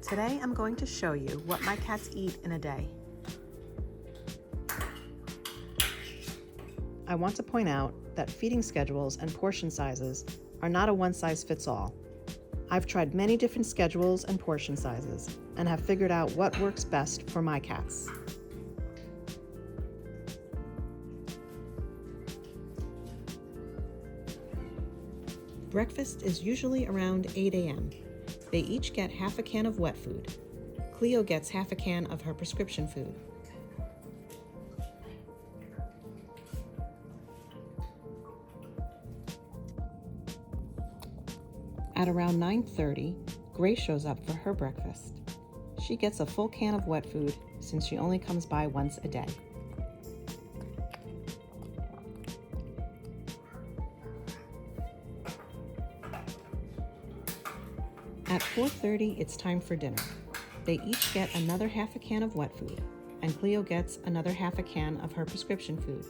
Today I'm going to show you what my cats eat in a day. I want to point out that feeding schedules and portion sizes are not a one-size-fits-all. I've tried many different schedules and portion sizes and have figured out what works best for my cats. Breakfast is usually around 8 a.m. They each get half a can of wet food. Cleo gets half a can of her prescription food. At around 9:30, Grace shows up for her breakfast. She gets a full can of wet food since she only comes by once a day. At 4:30, it's time for dinner. They each get another half a can of wet food, and Cleo gets another half a can of her prescription food.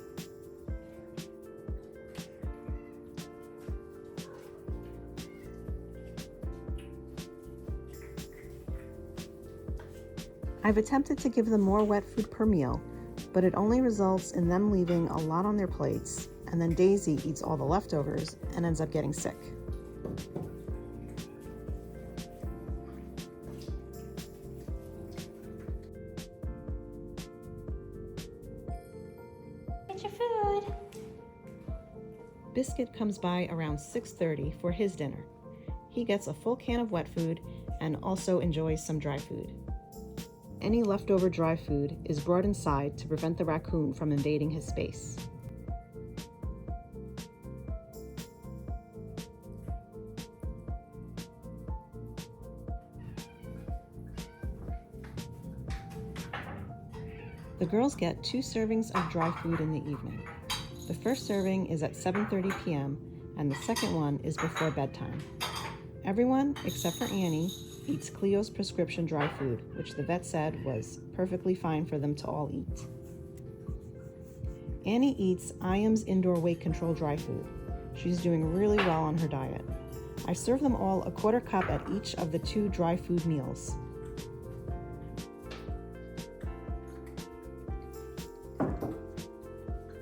I've attempted to give them more wet food per meal, but it only results in them leaving a lot on their plates, and then Daisy eats all the leftovers and ends up getting sick. Get your food. Biscuit comes by around 6:30 for his dinner. He gets a full can of wet food and also enjoys some dry food. Any leftover dry food is brought inside to prevent the raccoon from invading his space. The girls get 2 servings of dry food in the evening. The first serving is at 7:30 p.m. and the second one is before bedtime. Everyone, except for Annie, eats Cleo's prescription dry food, which the vet said was perfectly fine for them to all eat. Annie eats IAM's indoor weight control dry food. She's doing really well on her diet. I serve them all a quarter cup at each of the 2 dry food meals.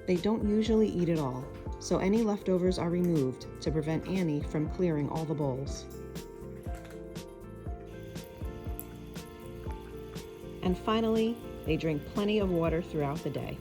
They don't usually eat it all, so any leftovers are removed to prevent Annie from clearing all the bowls. And finally, they drink plenty of water throughout the day.